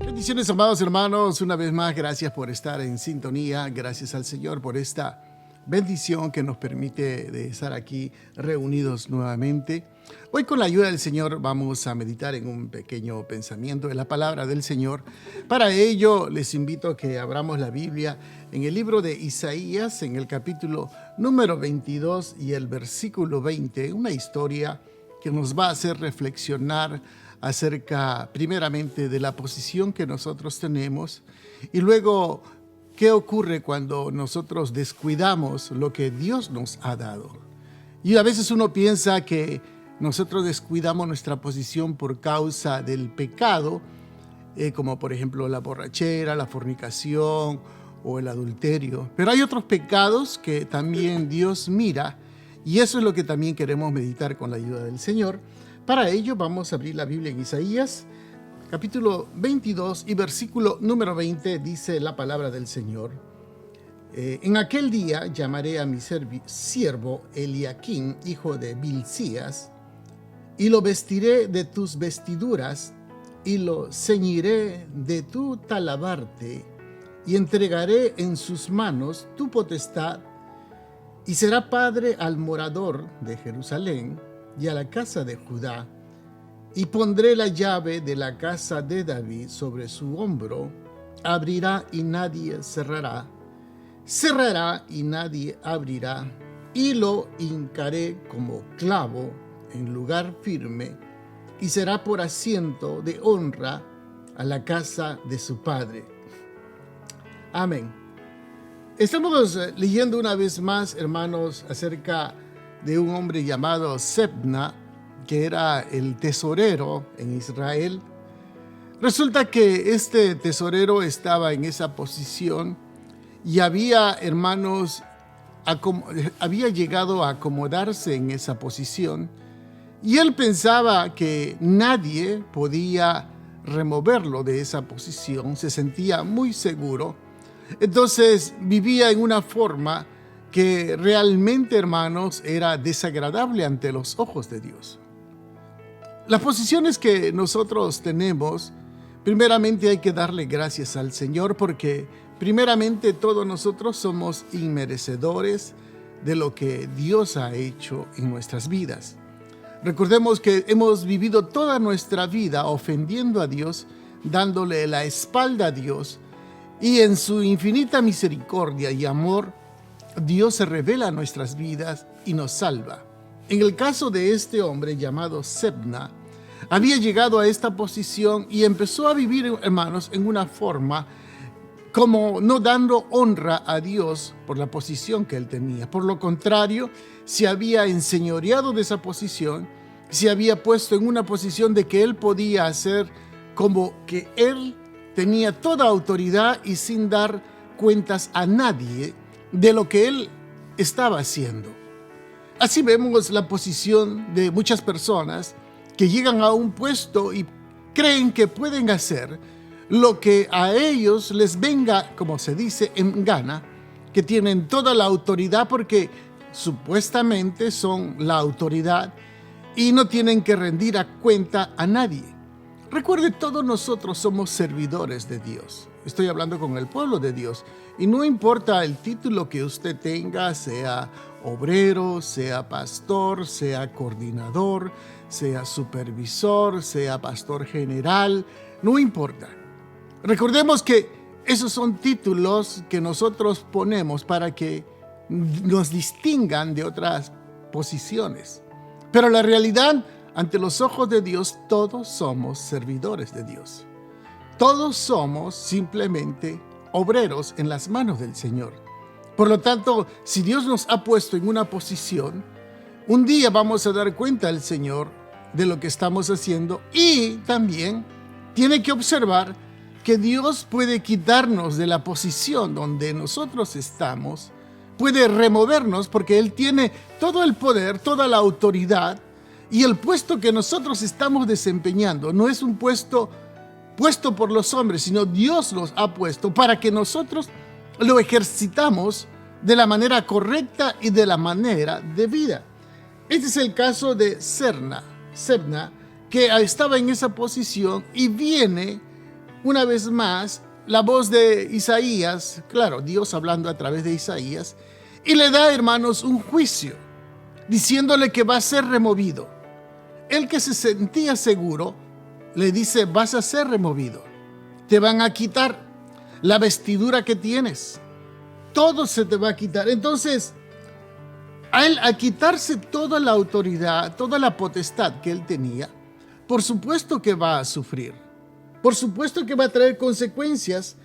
Bendiciones, amados hermanos, una vez más, gracias por estar en sintonía, gracias al Señor por esta bendición que nos permite de estar aquí reunidos nuevamente. Hoy, con la ayuda del Señor, vamos a meditar en un pequeño pensamiento de la palabra del Señor. Para ello, les invito a que abramos la Biblia en el libro de Isaías, en el capítulo número 22 y el versículo 20, una historia que nos va a hacer reflexionar acerca primeramente de la posición que nosotros tenemos y luego qué ocurre cuando nosotros descuidamos lo que Dios nos ha dado. Y a veces uno piensa que nosotros descuidamos nuestra posición por causa del pecado, como por ejemplo la borrachera, la fornicación o el adulterio. Pero hay otros pecados que también Dios mira, y eso es lo que también queremos meditar con la ayuda del Señor. Para ello vamos a abrir la Biblia en Isaías, capítulo 22 y versículo número 20, dice la palabra del Señor. En aquel día llamaré a mi siervo Eliaquim, hijo de Bilcías, y lo vestiré de tus vestiduras, y lo ceñiré de tu talabarte, y entregaré en sus manos tu potestad, y será padre al morador de Jerusalén, y a la casa de Judá, y pondré la llave de la casa de David sobre su hombro. Abrirá y nadie cerrará, cerrará y nadie abrirá, y lo hincaré como clavo en lugar firme, y será por asiento de honra a la casa de su padre. Amén. Estamos leyendo una vez más, hermanos, acerca de un hombre llamado Sebna, que era el tesorero en Israel. Resulta que este tesorero estaba en esa posición y había, hermanos, había llegado a acomodarse en esa posición, y él pensaba que nadie podía removerlo de esa posición, se sentía muy seguro. Entonces vivía en una forma que realmente, hermanos, era desagradable ante los ojos de Dios. Las posiciones que nosotros tenemos, primeramente hay que darle gracias al Señor, porque primeramente todos nosotros somos inmerecedores de lo que Dios ha hecho en nuestras vidas. Recordemos que hemos vivido toda nuestra vida ofendiendo a Dios, dándole la espalda a Dios, y en su infinita misericordia y amor, Dios se revela a nuestras vidas y nos salva. En el caso de este hombre llamado Sebna, había llegado a esta posición y empezó a vivir, hermanos, en una forma como no dando honra a Dios por la posición que él tenía. Por lo contrario, se había enseñoreado de esa posición, se había puesto en una posición de que él podía hacer como que él tenía toda autoridad y sin dar cuentas a nadie de lo que él estaba haciendo. Así vemos la posición de muchas personas que llegan a un puesto y creen que pueden hacer lo que a ellos les venga, como se dice, en gana, que tienen toda la autoridad porque supuestamente son la autoridad y no tienen que rendir a cuenta a nadie. Recuerde, todos nosotros somos servidores de Dios. Estoy hablando con el pueblo de Dios. Y no importa el título que usted tenga, sea obrero, sea pastor, sea coordinador, sea supervisor, sea pastor general, no importa. Recordemos que esos son títulos que nosotros ponemos para que nos distingan de otras posiciones. Pero la realidad, ante los ojos de Dios, todos somos servidores de Dios. Todos somos simplemente obreros en las manos del Señor. Por lo tanto, si Dios nos ha puesto en una posición, un día vamos a dar cuenta al Señor de lo que estamos haciendo, y también tiene que observar que Dios puede quitarnos de la posición donde nosotros estamos, puede removernos porque Él tiene todo el poder, toda la autoridad, y el puesto que nosotros estamos desempeñando no es un puesto por los hombres, sino Dios los ha puesto para que nosotros lo ejercitamos de la manera correcta y de la manera debida. Este es el caso de Sebna, que estaba en esa posición, y viene una vez más la voz de Isaías, claro, Dios hablando a través de Isaías, y le da, hermanos, un juicio, diciéndole que va a ser removido. El que se sentía seguro le dice: vas a ser removido, te van a quitar la vestidura que tienes, todo se te va a quitar. Entonces, a él, al quitarse toda la autoridad, toda la potestad que él tenía, por supuesto que va a sufrir, por supuesto que va a traer consecuencias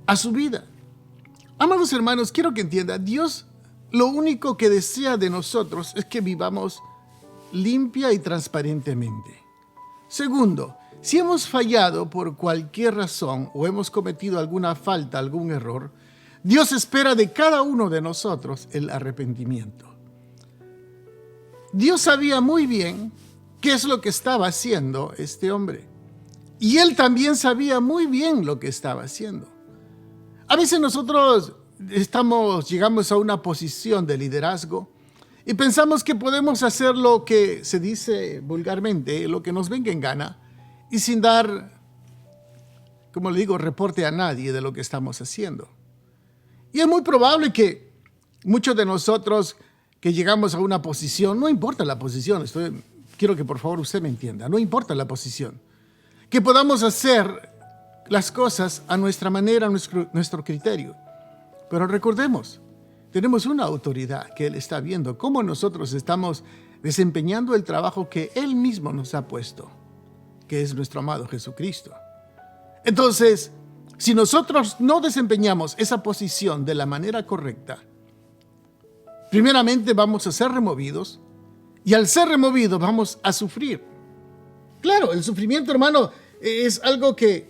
a su vida. Amados hermanos, quiero que entiendan, Dios lo único que desea de nosotros es que vivamos limpia y transparentemente. Segundo, si hemos fallado por cualquier razón o hemos cometido alguna falta, algún error, Dios espera de cada uno de nosotros el arrepentimiento. Dios sabía muy bien qué es lo que estaba haciendo este hombre, y él también sabía muy bien lo que estaba haciendo. A veces nosotros llegamos a una posición de liderazgo y pensamos que podemos hacer lo que se dice vulgarmente, lo que nos venga en gana, y sin dar, como le digo, reporte a nadie de lo que estamos haciendo. Y es muy probable que muchos de nosotros que llegamos a una posición, no importa la posición, quiero que por favor usted me entienda, no importa la posición, que podamos hacer las cosas a nuestra manera, a nuestro criterio. Pero recordemos, tenemos una autoridad que Él está viendo cómo nosotros estamos desempeñando el trabajo que Él mismo nos ha puesto, que es nuestro amado Jesucristo. Entonces, si nosotros no desempeñamos esa posición de la manera correcta, primeramente vamos a ser removidos, y al ser removidos vamos a sufrir. Claro, el sufrimiento, hermano, es algo que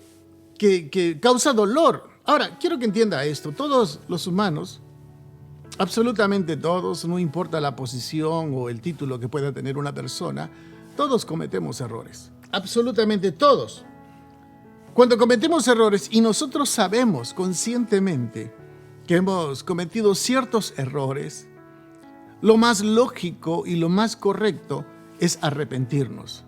causa dolor. Ahora, quiero que entienda esto. Todos los humanos, absolutamente todos, no importa la posición o el título que pueda tener una persona, todos cometemos errores. Absolutamente todos. Cuando cometemos errores y nosotros sabemos conscientemente que hemos cometido ciertos errores, lo más lógico y lo más correcto es arrepentirnos.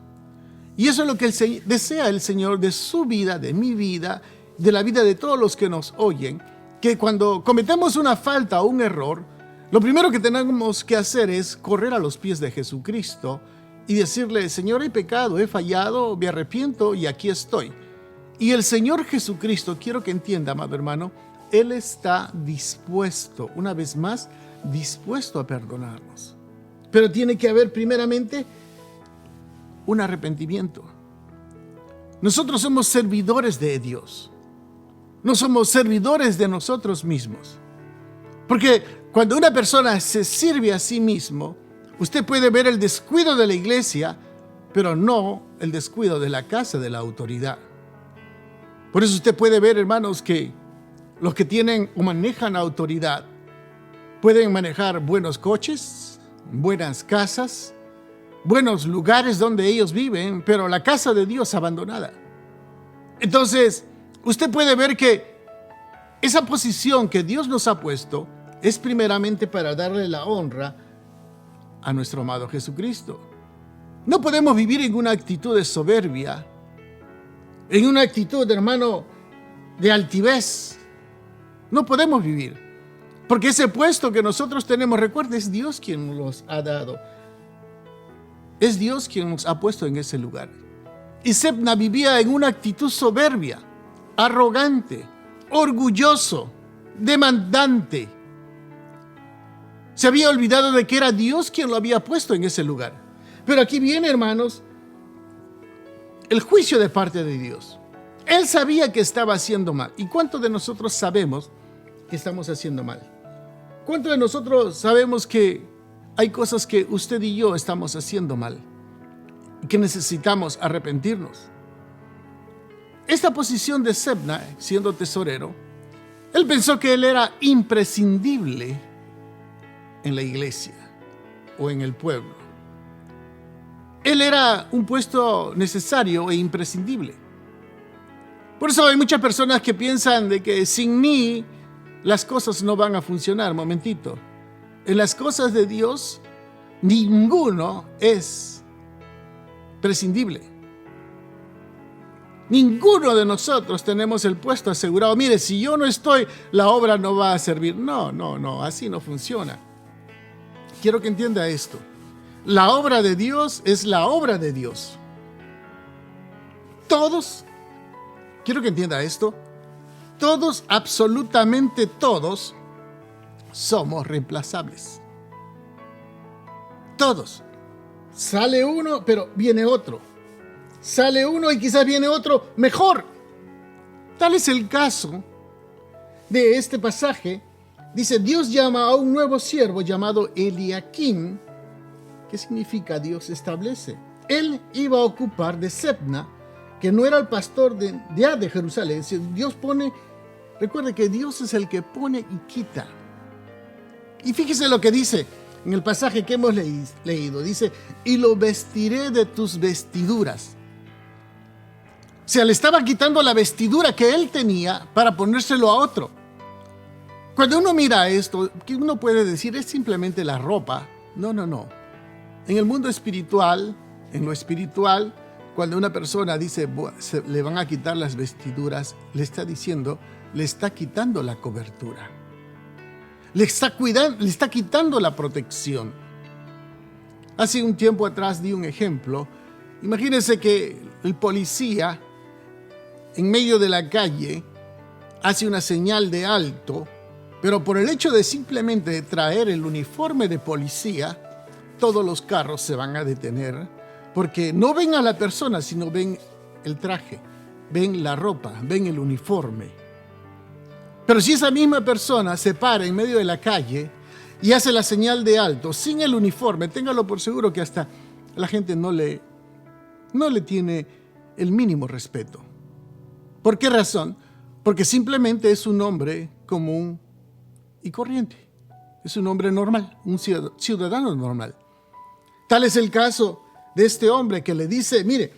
Y eso es lo que desea el Señor de su vida, de mi vida, de la vida de todos los que nos oyen, que cuando cometemos una falta o un error, lo primero que tenemos que hacer es correr a los pies de Jesucristo y decirle: Señor, he pecado, he fallado, me arrepiento y aquí estoy. Y el Señor Jesucristo, quiero que entienda, amado hermano, Él está dispuesto, una vez más, dispuesto a perdonarnos. Pero tiene que haber primeramente un arrepentimiento. Nosotros somos servidores de Dios. No somos servidores de nosotros mismos. Porque cuando una persona se sirve a sí mismo, usted puede ver el descuido de la iglesia, pero no el descuido de la casa de la autoridad. Por eso usted puede ver, hermanos, que los que tienen o manejan autoridad pueden manejar buenos coches, buenas casas, buenos lugares donde ellos viven, pero la casa de Dios abandonada. Entonces, usted puede ver que esa posición que Dios nos ha puesto es primeramente para darle la honra a nuestro amado Jesucristo. No podemos vivir en una actitud de soberbia, en una actitud, hermano, de altivez. No podemos vivir, porque ese puesto que nosotros tenemos, recuerde, es Dios quien nos los ha dado. Es Dios quien nos ha puesto en ese lugar. Y Sebna vivía en una actitud soberbia, arrogante, orgulloso, demandante. Se había olvidado de que era Dios quien lo había puesto en ese lugar. Pero aquí viene, hermanos, el juicio de parte de Dios. Él sabía que estaba haciendo mal. ¿Y cuántos de nosotros sabemos que estamos haciendo mal? ¿Cuántos de nosotros sabemos que hay cosas que usted y yo estamos haciendo mal y que necesitamos arrepentirnos? Esta posición de Sebna, siendo tesorero, él pensó que él era imprescindible en la iglesia o en el pueblo. Él era un puesto necesario e imprescindible. Por eso hay muchas personas que piensan de que sin mí las cosas no van a funcionar. Momentito. En las cosas de Dios, ninguno es prescindible. Ninguno de nosotros tenemos el puesto asegurado. Mire, si yo no estoy, la obra no va a servir. No, así no funciona. Quiero que entienda esto. La obra de Dios es la obra de Dios. Todos, quiero que entienda esto, todos, absolutamente todos, somos reemplazables. Todos. Sale uno, pero viene otro. Sale uno y quizás viene otro mejor. Tal es el caso de este pasaje. Dice, Dios llama a un nuevo siervo llamado Eliakim. ¿Qué significa Dios establece? Él iba a ocupar de Sebna, que no era el pastor de Jerusalén. Dios pone, recuerde que Dios es el que pone y quita. Y fíjese lo que dice en el pasaje que hemos leído. Dice, y lo vestiré de tus vestiduras. O sea, le estaba quitando la vestidura que él tenía para ponérselo a otro. Cuando uno mira esto, que uno puede decir es simplemente la ropa. No. En el mundo espiritual, en lo espiritual, cuando una persona dice le van a quitar las vestiduras, le está diciendo, le está quitando la cobertura. Le está quitando la protección. Hace un tiempo atrás di un ejemplo. Imagínense que el policía en medio de la calle hace una señal de alto, pero por el hecho de simplemente traer el uniforme de policía, todos los carros se van a detener, porque no ven a la persona, sino ven el traje, ven la ropa, ven el uniforme. Pero si esa misma persona se para en medio de la calle y hace la señal de alto sin el uniforme, téngalo por seguro que hasta la gente no le tiene el mínimo respeto. ¿Por qué razón? Porque simplemente es un hombre común y corriente. Es un hombre normal, un ciudadano normal. Tal es el caso de este hombre que le dice, mire,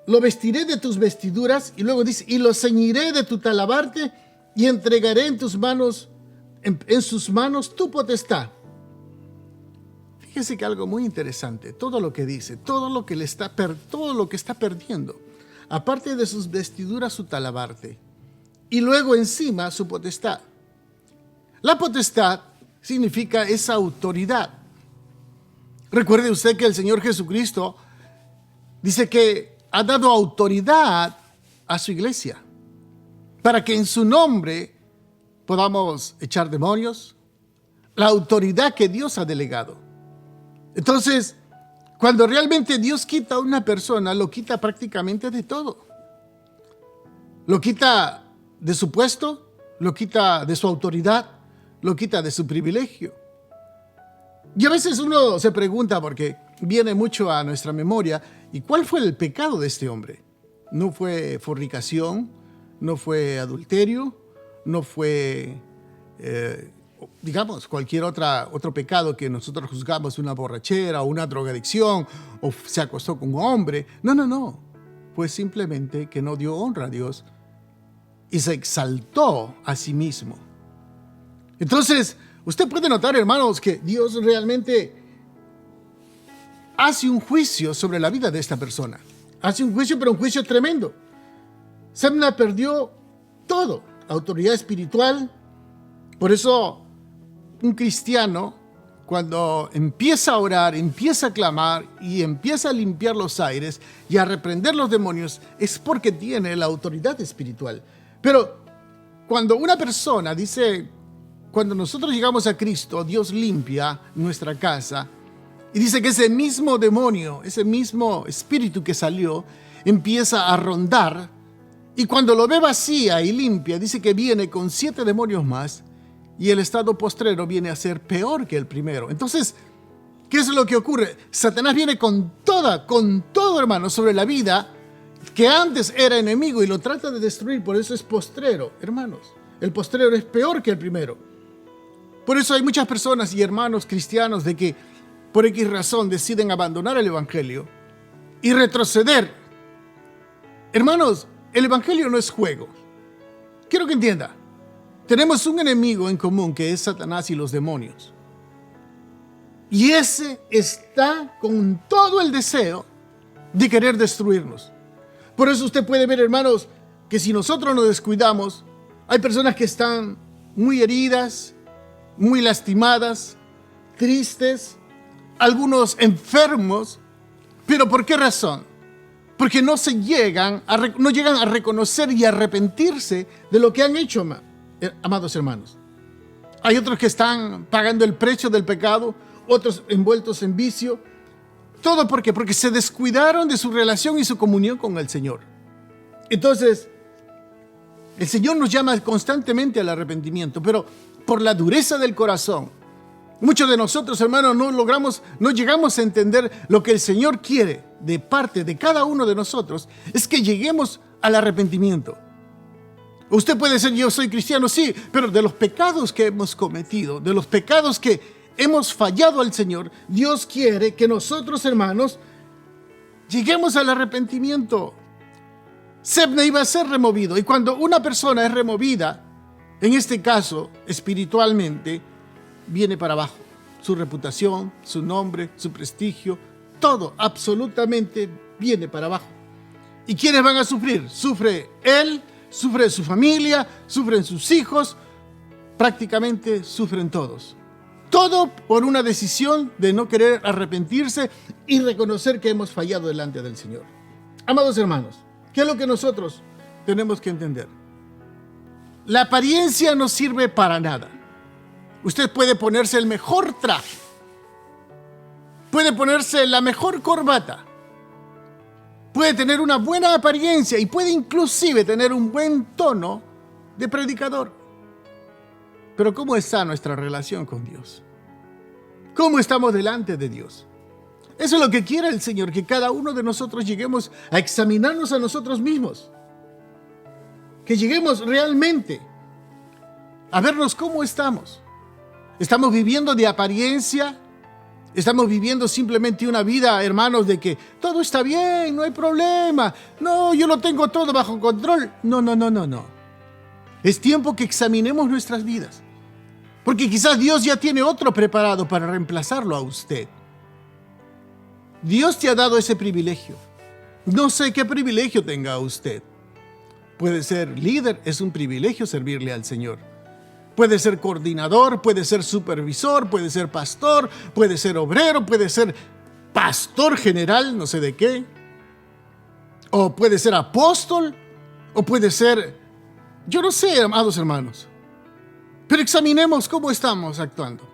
lo vestiré de tus vestiduras, y luego dice, y lo ceñiré de tu talabarte, y entregaré en tus manos, en sus manos tu potestad. Fíjese que algo muy interesante, todo lo que dice, todo lo que está perdiendo, aparte de sus vestiduras, su talabarte, y luego encima su potestad. La potestad significa esa autoridad. Recuerde usted que el Señor Jesucristo dice que ha dado autoridad a su iglesia para que en su nombre podamos echar demonios, la autoridad que Dios ha delegado. Entonces, cuando realmente Dios quita a una persona, lo quita prácticamente de todo. Lo quita de su puesto, lo quita de su autoridad, lo quita de su privilegio. Y a veces uno se pregunta, porque viene mucho a nuestra memoria, ¿y cuál fue el pecado de este hombre? No fue fornicación, no fue adulterio, no fue, cualquier otro pecado que nosotros juzgamos, una borrachera o una drogadicción, o se acostó con un hombre. No. Fue simplemente que no dio honra a Dios y se exaltó a sí mismo. Entonces, usted puede notar, hermanos, que Dios realmente hace un juicio sobre la vida de esta persona. Hace un juicio, pero un juicio tremendo. Sebna perdió todo, autoridad espiritual. Por eso, un cristiano, cuando empieza a orar, empieza a clamar y empieza a limpiar los aires y a reprender los demonios, es porque tiene la autoridad espiritual. Pero cuando una persona dice, cuando nosotros llegamos a Cristo, Dios limpia nuestra casa y dice que ese mismo demonio, ese mismo espíritu que salió, empieza a rondar, y cuando lo ve vacía y limpia, dice que viene con 7 demonios más, y el estado postrero viene a ser peor que el primero. Entonces, ¿qué es lo que ocurre? Satanás viene con todo, hermano, sobre la vida que antes era enemigo y lo trata de destruir. Por eso es postrero, hermanos. El postrero es peor que el primero. Por eso hay muchas personas y hermanos cristianos de que por X razón deciden abandonar el evangelio y retroceder. Hermanos, el evangelio no es juego. Quiero que entienda. Tenemos un enemigo en común que es Satanás y los demonios. Y ese está con todo el deseo de querer destruirnos. Por eso usted puede ver, hermanos, que si nosotros nos descuidamos, hay personas que están muy heridas, muy lastimadas, tristes, algunos enfermos. ¿Pero por qué razón? Porque no llegan a reconocer y arrepentirse de lo que han hecho, amados hermanos. Hay otros que están pagando el precio del pecado, otros envueltos en vicio. ¿Todo por qué? Porque se descuidaron de su relación y su comunión con el Señor. Entonces, el Señor nos llama constantemente al arrepentimiento, pero por la dureza del corazón, muchos de nosotros, hermanos, no llegamos a entender lo que el Señor quiere de parte de cada uno de nosotros, es que lleguemos al arrepentimiento. Usted puede decir, yo soy cristiano, sí, pero de los pecados que hemos cometido, de los pecados que hemos fallado al Señor, Dios quiere que nosotros, hermanos, lleguemos al arrepentimiento. Sebna iba a ser removido, y cuando una persona es removida, en este caso, espiritualmente, viene para abajo. Su reputación, su nombre, su prestigio, todo absolutamente viene para abajo. ¿Y quiénes van a sufrir? Sufre él, sufre su familia, sufren sus hijos, prácticamente sufren todos. Todo por una decisión de no querer arrepentirse y reconocer que hemos fallado delante del Señor. Amados hermanos, ¿qué es lo que nosotros tenemos que entender? La apariencia no sirve para nada. Usted puede ponerse el mejor traje, puede ponerse la mejor corbata, puede tener una buena apariencia y puede inclusive tener un buen tono de predicador. Pero ¿cómo está nuestra relación con Dios? ¿Cómo estamos delante de Dios? Eso es lo que quiere el Señor, que cada uno de nosotros lleguemos a examinarnos a nosotros mismos. Que lleguemos realmente a vernos cómo estamos. ¿Estamos viviendo de apariencia? ¿Estamos viviendo simplemente una vida, hermanos, de que todo está bien, no hay problema? No, yo lo tengo todo bajo control. No. Es tiempo que examinemos nuestras vidas. Porque quizás Dios ya tiene otro preparado para reemplazarlo a usted. Dios te ha dado ese privilegio. No sé qué privilegio tenga usted. Puede ser líder, es un privilegio servirle al Señor. Puede ser coordinador, puede ser supervisor, puede ser pastor, puede ser obrero, puede ser pastor general, no sé de qué. O puede ser apóstol, o puede ser, yo no sé, amados hermanos. Pero examinemos cómo estamos actuando.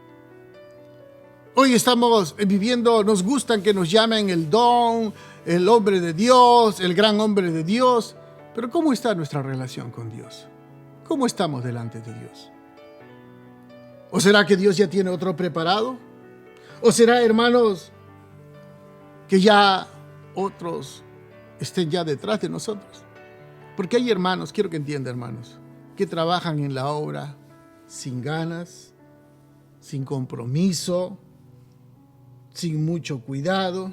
Hoy estamos viviendo, nos gustan que nos llamen el don, el hombre de Dios, el gran hombre de Dios. Pero ¿cómo está nuestra relación con Dios? ¿Cómo estamos delante de Dios? ¿O será que Dios ya tiene otro preparado? ¿O será, hermanos, que ya otros estén ya detrás de nosotros? Porque hay hermanos, quiero que entiendan, hermanos, que trabajan en la obra sin ganas, sin compromiso, sin mucho cuidado.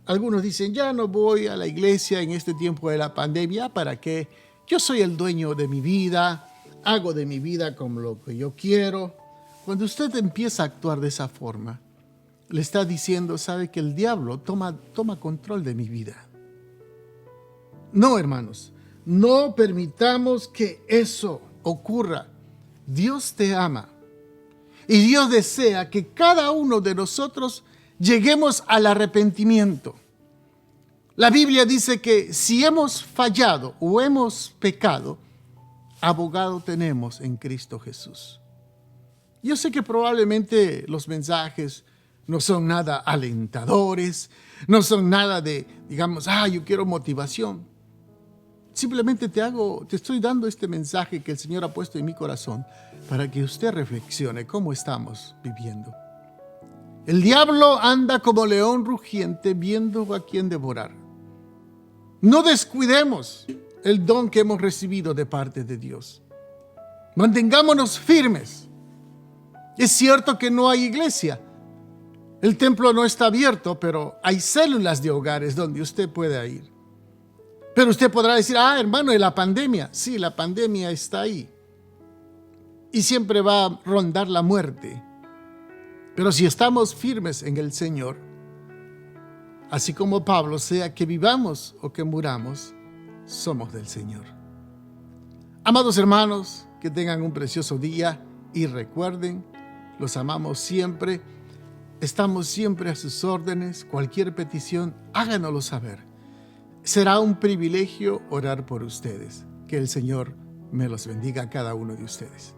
Algunos dicen, ya no voy a la iglesia en este tiempo de la pandemia, ¿para qué? Yo soy el dueño de mi vida, hago de mi vida como lo que yo quiero. Cuando usted empieza a actuar de esa forma, le está diciendo, sabe que el diablo toma control de mi vida. No, hermanos, no permitamos que eso ocurra. Dios te ama y Dios desea que cada uno de nosotros lleguemos al arrepentimiento. La Biblia dice que si hemos fallado o hemos pecado, abogado tenemos en Cristo Jesús. Yo sé que probablemente los mensajes no son nada alentadores, no son nada de, digamos, yo quiero motivación. Simplemente te estoy dando este mensaje que el Señor ha puesto en mi corazón para que usted reflexione cómo estamos viviendo. El diablo anda como león rugiente viendo a quién devorar. No descuidemos el don que hemos recibido de parte de Dios. Mantengámonos firmes. Es cierto que no hay iglesia. El templo no está abierto, pero hay células de hogares donde usted puede ir. Pero usted podrá decir, hermano, de la pandemia. Sí, la pandemia está ahí. y siempre va a rondar la muerte. Pero si estamos firmes en el Señor, así como Pablo, sea que vivamos o que muramos, somos del Señor. Amados hermanos, que tengan un precioso día y recuerden, los amamos siempre, estamos siempre a sus órdenes. Cualquier petición, háganoslo saber. Será un privilegio orar por ustedes. Que el Señor me los bendiga a cada uno de ustedes.